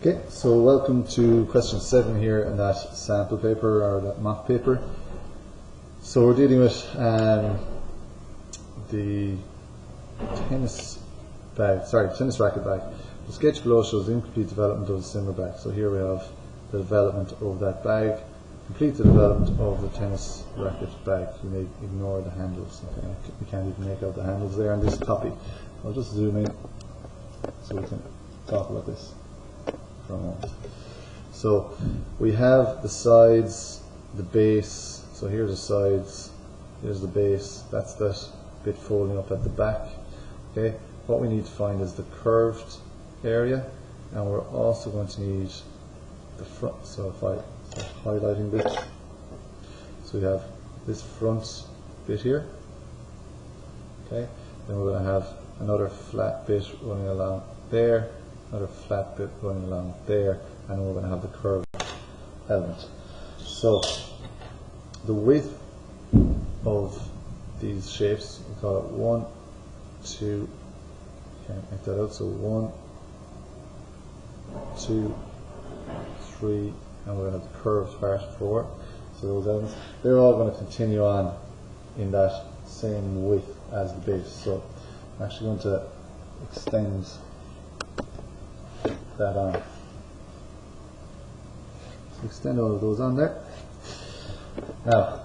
Okay, so welcome to question 7 here in that sample paper or that mock paper. So we're dealing with the tennis racket bag. The sketch below shows the incomplete development of the similar bag. So here we have the development of that bag, complete the development of the tennis racket bag. You may ignore the handles. Okay? We can't even make out the handles there in this copy. I'll just zoom in so we can talk about this for a moment. So we have the sides, the base. So here's the sides, here's the base. That's that bit folding up at the back. Okay. What we need to find is the curved area, and we're also going to need the front. So if I start highlighting this, so we have this front bit here. Okay. Then we're going to have another flat bit running along there, another flat bit running along there, and then we're going to have the curved element. So the width of these shapes, we call it 1, 2, can't make that out, so 1, 2, 3, and we're going to have the curved part 4. So those elements, they're all going to continue on in that same width as the base. So I'm actually going to extend that on. So extend all of those on there. Now,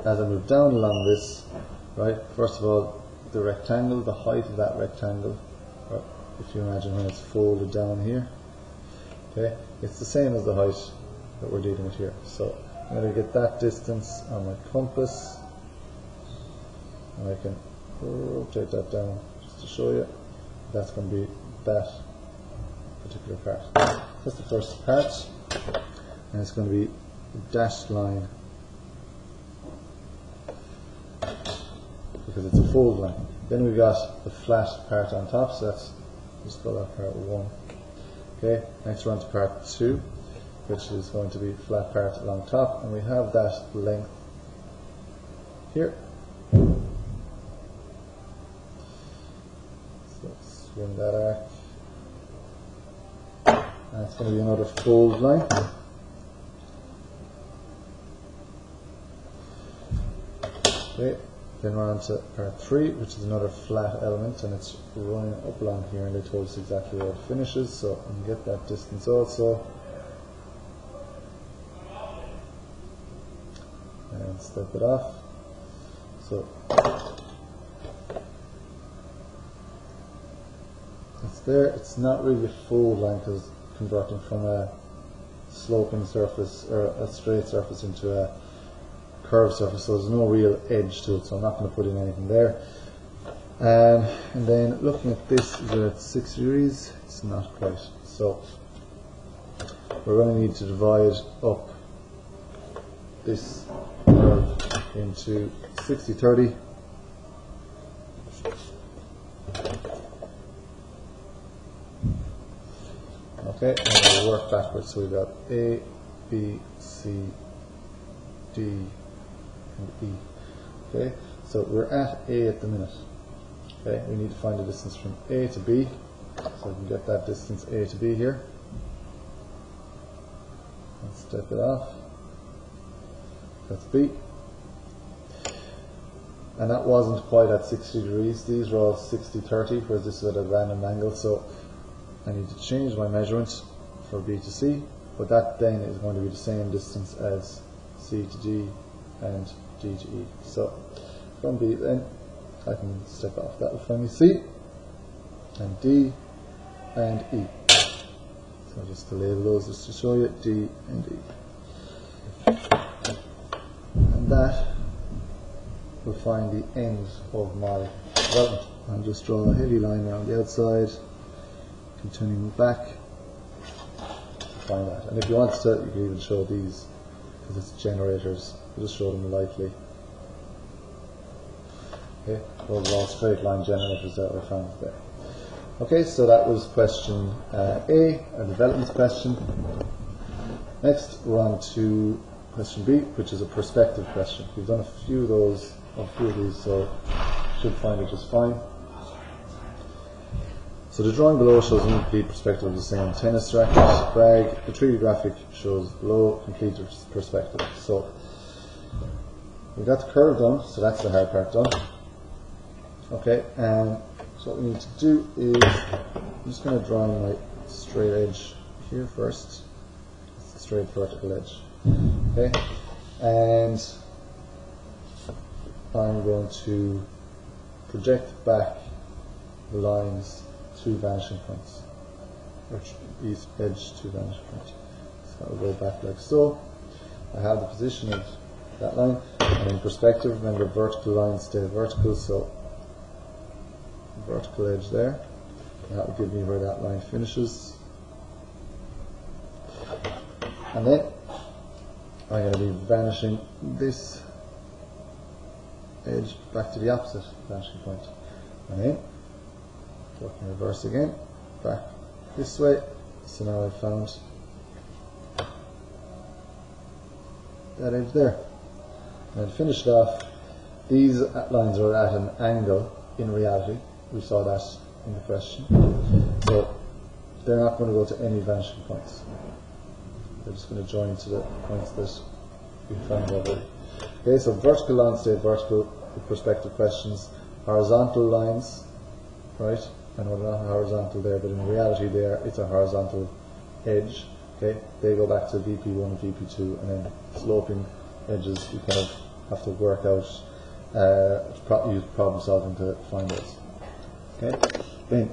as I move down along this, right, first of all, the rectangle, the height of that rectangle, or if you imagine when it's folded down here, okay, it's the same as the height that we're dealing with here. So I'm going to get that distance on my compass, and I can rotate that down just to show you. That's going to be that particular part. That's the first part, and it's going to be a dashed line because it's a fold line. Then we've got the flat part on top, so that's just call that part 1. Okay, next we're on to part 2, which is going to be flat part along top, and we have that length here. So let's swing that arc, and it's going to be another fold line. Okay, then we're on to part 3, which is another flat element, and it's running up along here, and they told us exactly where it finishes, so I can get that distance also. And step it off. So it's there. It's not really a fold line because it's converting from a sloping surface or a straight surface into a curved surface, so there's no real edge to it, so I'm not going to put in anything there. And then looking at this, is it at 60 degrees? It's not quite. So we're going to need to divide up this curve into 60-30. Okay, and we'll work backwards. So we've got A, B, C, D, and E. Okay, so we're at A at the minute. Okay, we need to find the distance from A to B, so we can get that distance A to B here. Let's step it off. That's B. And that wasn't quite at 60 degrees. These are all 60-30, whereas this is at a random angle. So I need to change my measurement for B to C, but that then is going to be the same distance as C to D and D to E. So from B then I can step off. That will find me C and D and E. So just to label those just to show you, D and E. And that will find the end of my development. I'll just draw a heavy line around the outside, continuing back to find that. And if you want to, you can even show these because it's generators. We'll just show them lightly. Okay, those are all straight line generators that we found there. Okay, so that was question A, a development question. Next, we're on to question B, which is a perspective question. We've done a few of these, so should find it just fine. So the drawing below shows an incomplete perspective of the same tennis racket bag. The 3D graphic shows below complete perspective. So we got the curve done, so that's the hard part done. Okay, and so what we need to do is, I'm just going to draw in my straight edge here first. It's the straight vertical edge. Okay, and I'm going to project back the lines to vanishing points, or each edge to vanishing point. So that will go back like so. I have the position of that line, and in perspective, remember vertical lines stay vertical, so vertical edge there. And that will give me where that line finishes. And then I'm going to be vanishing this edge back to the opposite vanishing point. And then working reverse again, back this way. So now I've found that edge there. And to finish it off, these lines are at an angle in reality. We saw that in the question. So they're not going to go to any vanishing points. They're just going to join to the points that we found already. Okay, so vertical lines stay vertical with perspective questions. Horizontal lines, right? I know they're not horizontal there, but in reality there it's a horizontal edge. Okay, they go back to VP1 and VP2, and then sloping edges you kind of have to work out, use problem solving to find those. Okay, then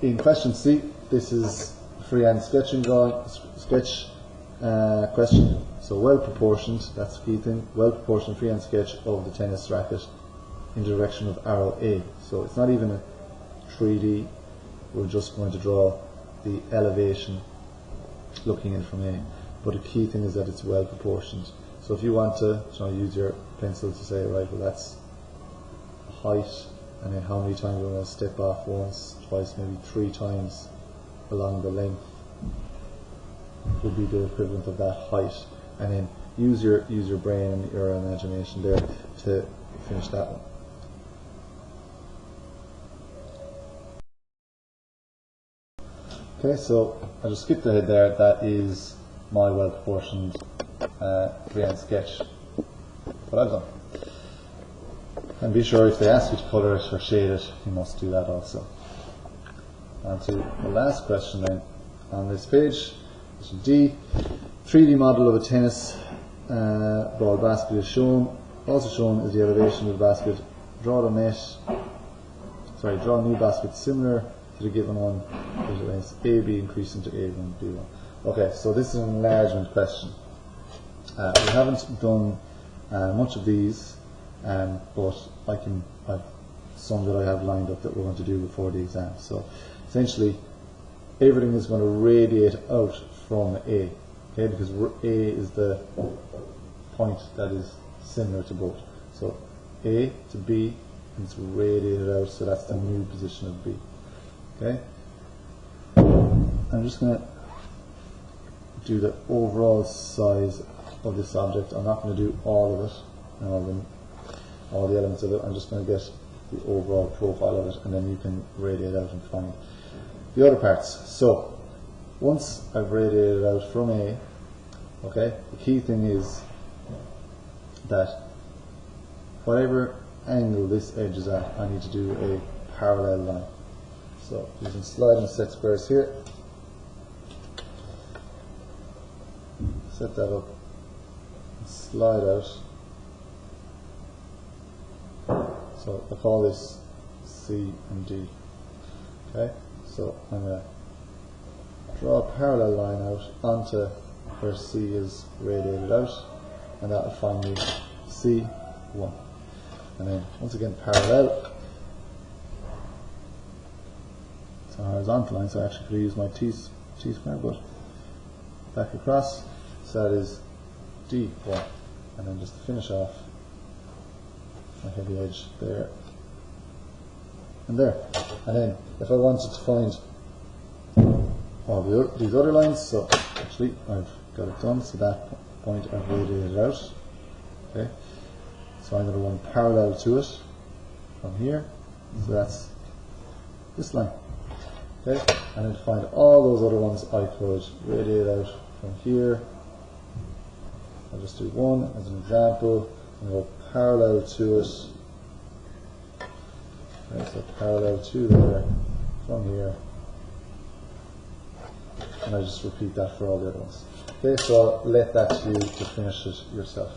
in question C, this is freehand sketching drawing, sketch question. So well proportioned, that's the key thing, well proportioned freehand sketch of the tennis racket in the direction of arrow A. So it's not even a 3D, we're just going to draw the elevation looking in from A. But the key thing is that it's well proportioned. So if you want to use your pencil to say, right, well that's height, and then how many times we're going to step off, once, twice, maybe 3 times along the length would be the equivalent of that height. And then use your brain and your imagination there to finish that one. Okay, so I just skipped ahead there. That is my well proportioned freehand sketch, what I've done. And be sure if they ask you to colour it or shade it, you must do that also. On to the last question then on this page, question D. 3D model of a tennis ball basket is shown. Also shown is the elevation of the basket. Draw a new basket similar to the given one. Visualize AB increasing to A1, B1. Okay, so this is an enlargement question. We haven't done much of these, but I've some that I have lined up that we're going to do before the exam. So essentially, everything is going to radiate out from A, okay? Because A is the point that is similar to both. So A to B, and it's radiated out, so that's the new position of B. Okay. I'm just going to do the overall size of this object. I'm not going to do all of it and all the elements of it. I'm just going to get the overall profile of it, and then you can radiate out and find the other parts. So once I've radiated out from A, okay, the key thing is that whatever angle this edge is at, I need to do a parallel line. So using slide and set squares here, set that up, and slide out. So I call this C and D. Okay, so I'm going to draw a parallel line out onto where C is radiated out, and that will find me C1. And then once again parallel. It's a horizontal line, so I actually could use my T square, but back across, so that is D1. And then just to finish off, my heavy edge there and there. And then if I wanted to find all these other lines, so actually I've got it done, so that point I've radiated out. Okay, so I'm going to run parallel to it from here, so that's this line. Okay, and then to find all those other ones, I could radiate out from here. I'll just do one as an example and go parallel to it. Okay, so parallel to there from here. And I just repeat that for all the other ones. Okay, so let that to you to finish it yourself.